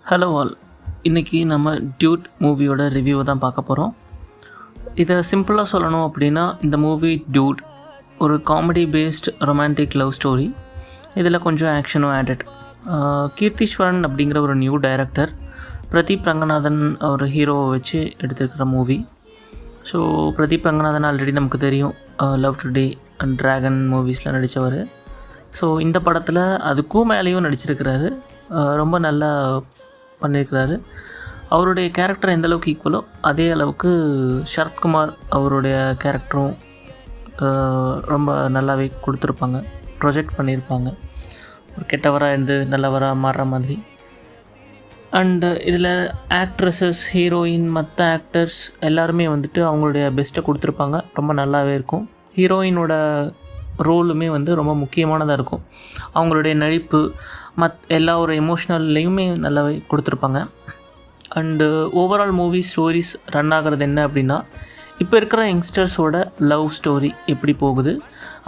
Hello all, இன்றைக்கி நம்ம Dude மூவியோட ரிவ்யூவை தான் பார்க்க போகிறோம். இதை சிம்பிளாக சொல்லணும் அப்படின்னா, இந்த மூவி டியூட் ஒரு comedy based romantic love story. இதில் கொஞ்சம் ஆக்ஷனும் ஆடட். கீர்த்தீஸ்வரன் அப்படிங்கிற ஒரு நியூ டைரக்டர், பிரதீப் ரங்கநாதன் ஒரு ஹீரோவை வச்சு எடுத்துருக்கிற movie. So Pradeep Ranganathan already நமக்கு தெரியும், லவ் டுடே அண்ட் ட்ராகன் மூவிஸில் நடித்தவர். ஸோ இந்த படத்தில் அதுக்கும் மேலேயும் நடிச்சிருக்கிறாரு. ரொம்ப நல்லா பண்ணியிருக்கிறாரு. அவருடைய கேரக்டர் எந்த அளவுக்கு ஈக்குவலோ அதே அளவுக்கு சரத்குமார் அவருடைய கேரக்டரும் ரொம்ப நல்லாவே கொடுத்துருப்பாங்க, ப்ரொஜெக்ட் பண்ணியிருப்பாங்க. ஒரு கெட்டவராக இருந்து நல்லவராக மாறுற மாதிரி. அண்டு இதில் ஆக்ட்ரஸஸ், ஹீரோயின், மற்ற ஆக்டர்ஸ் எல்லாருமே வந்துட்டு அவங்களுடைய பெஸ்ட்டை கொடுத்துருப்பாங்க. ரொம்ப நல்லாவே இருக்கும். ஹீரோயினோட ரோலுமே ரொம்ப முக்கியமானதாக இருக்கும். அவங்களுடைய நடிப்பு எல்லா ஒரு எமோஷ்னல்லையுமே நல்லாவே கொடுத்துருப்பாங்க. And overall movie stories run ஆகிறது என்ன அப்படின்னா, இப்போ இருக்கிற யங்ஸ்டர்ஸோட லவ் ஸ்டோரி எப்படி போகுது,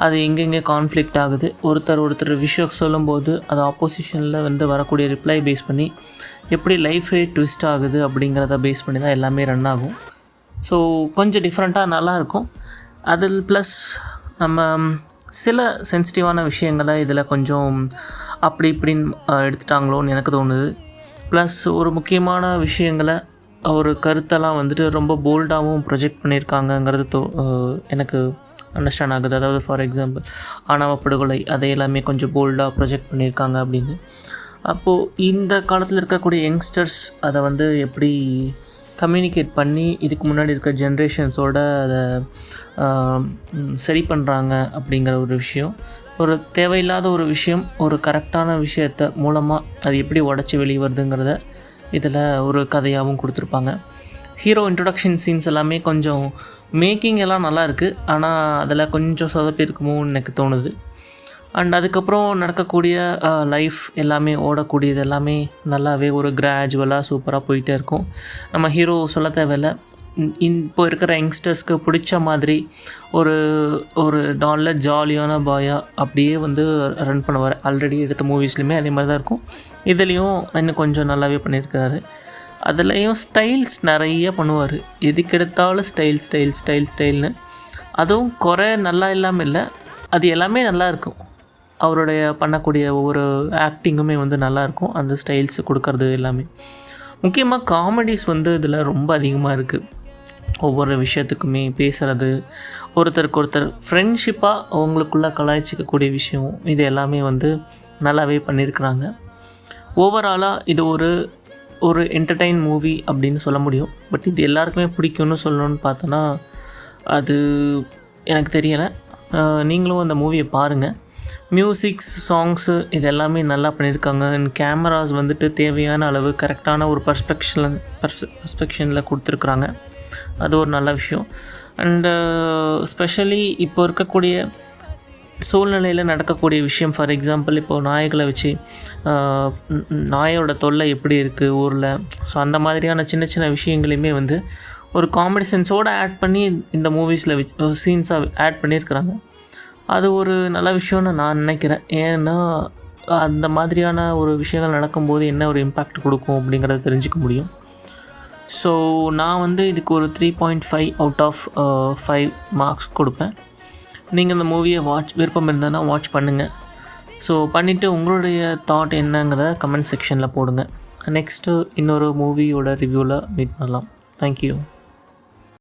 அது எங்கெங்கே கான்ஃப்ளிக்ட் ஆகுது, ஒருத்தர் விஷயம் சொல்லும்போது அது ஆப்போசிஷனில் வரக்கூடிய ரிப்ளை பேஸ் பண்ணி எப்படி லைஃபே ட்விஸ்ட் ஆகுது அப்படிங்கிறத பேஸ் பண்ணி தான் எல்லாமே ரன் ஆகும். ஸோ கொஞ்சம் டிஃப்ரெண்ட்டாக நல்லாயிருக்கும். அதில் ப்ளஸ் நம்ம சில சென்சிட்டிவான விஷயங்களை இதில் கொஞ்சம் அப்படி இப்படின்னு எடுத்துட்டாங்களோன்னு எனக்கு தோணுது. ப்ளஸ் ஒரு முக்கியமான விஷயங்களை ஒரு கருத்தெல்லாம் ரொம்ப போல்டாகவும் ப்ரொஜெக்ட் பண்ணியிருக்காங்கங்கிறது எனக்கு அண்டர்ஸ்டாண்ட் ஆகுது. அதாவது ஃபார் எக்ஸாம்பிள் ஆணவ படுகொலை, அதை எல்லாமே கொஞ்சம் போல்டாக ப்ரொஜெக்ட் பண்ணியிருக்காங்க அப்படின்னு. அப்போது இந்த காலத்தில் இருக்கக்கூடிய யங்ஸ்டர்ஸ் அதை எப்படி கம்யூனிகேட் பண்ணி இதுக்கு முன்னாடி இருக்க ஜென்ரேஷன்ஸோட அதை சரி பண்ணுறாங்க அப்படிங்கிற ஒரு விஷயம், ஒரு தேவையில்லாத ஒரு விஷயம் ஒரு கரெக்டான விஷயத்தை மூலமாக அது எப்படி உடச்சி வெளியே வருதுங்கிறத இதில் ஒரு கதையாகவும் கொடுத்துருப்பாங்க. ஹீரோ இன்ட்ரொடக்ஷன் சீன்ஸ் எல்லாமே கொஞ்சம் மேக்கிங் எல்லாம் நல்லா இருக்குது, ஆனால் அதில் கொஞ்சம் சொதப்பி இருக்குமோன்னு எனக்கு தோணுது. அண்ட் அதுக்கப்புறம் நடக்கக்கூடிய லைஃப் எல்லாமே ஓடக்கூடியது எல்லாமே நல்லாவே ஒரு கிராஜுவலாக சூப்பராக போயிட்டே இருக்கும். நம்ம ஹீரோ சொல்ல தேவையில்லை, இப்போ இருக்கிற யங்ஸ்டர்ஸ்க்கு பிடிச்ச மாதிரி ஒரு ஒரு நல்ல ஜாலியான பாயாக அப்படியே ரன் பண்ணுவார். ஆல்ரெடி எடுத்த மூவிஸ்லையுமே அதே மாதிரி தான் இருக்கும். இதுலேயும் இன்னும் கொஞ்சம் நல்லாவே பண்ணியிருக்காரு. அதுலேயும் ஸ்டைல்ஸ் நிறைய பண்ணுவார். எதுக்கு எடுத்தாலும் ஸ்டைல்னு. அதுவும் குறை நல்லா இல்லாமல் இல்லை, அது எல்லாமே நல்லாயிருக்கும். அவருடைய பண்ணக்கூடிய ஒவ்வொரு ஆக்டிங்குமே நல்லாயிருக்கும். அந்த ஸ்டைல்ஸ் கொடுக்கறது எல்லாமே. முக்கியமாக காமெடிஸ் இதில் ரொம்ப அதிகமாக இருக்குது. ஒவ்வொரு விஷயத்துக்குமே பேசுகிறது, ஒருத்தருக்கு ஒருத்தர் ஃப்ரெண்ட்ஷிப்பாக அவங்களுக்குள்ளே கலாய்ச்சிக்கக்கூடிய விஷயம், இது எல்லாமே நல்லாவே பண்ணியிருக்கிறாங்க. ஓவராலாக இது ஒரு என்டர்டெயின் மூவி அப்படின்னு சொல்ல முடியும். பட் இது எல்லாருக்குமே பிடிக்கும்னு சொல்லணும்னு பார்த்தோன்னா அது எனக்கு தெரியலை. நீங்களும் அந்த மூவியை பாருங்கள். மியூசிக்ஸ், சாங்ஸு இது எல்லாமே நல்லா பண்ணியிருக்காங்க. அண்ட் கேமராஸ் தேவையான அளவு கரெக்டான ஒரு பர்ஸ்பெக்ஷனில் கொடுத்துருக்குறாங்க. அது ஒரு நல்ல விஷயம். அண்டு ஸ்பெஷலி இப்போ இருக்கக்கூடிய சூழ்நிலையில் நடக்கக்கூடிய விஷயம், ஃபார் எக்ஸாம்பிள் இப்போது நாய்களை வச்சு நாயோட தொல்லை எப்படி இருக்குது ஊரில், ஸோ அந்த மாதிரியான சின்ன சின்ன விஷயங்களையுமே ஒரு காமெடி சென்ஸோடு ஆட் பண்ணி இந்த மூவிஸில் சீன்ஸாக ஆட் பண்ணியிருக்கிறாங்க. அது ஒரு நல்ல விஷயம்னு நான் நினைக்கிறேன். ஏன்னா அந்த மாதிரியான ஒரு விஷயங்கள் நடக்கும்போது என்ன ஒரு இம்பேக்ட் கொடுக்கும் அப்படிங்கிறத தெரிஞ்சுக்க முடியும். ஸோ நான் இதுக்கு ஒரு 3.5 அவுட் ஆஃப் 5 மார்க்ஸ் கொடுப்பேன். நீங்கள் இந்த மூவியை விருப்பம் இருந்ததுன்னா வாட்ச் பண்ணுங்கள். ஸோ பண்ணிவிட்டு உங்களுடைய தாட் என்னங்கிறத கமெண்ட் செக்ஷனில் போடுங்க. நெக்ஸ்ட்டு இன்னொரு மூவியோட ரிவ்யூவில் மீட் பண்ணலாம். தேங்க்யூ.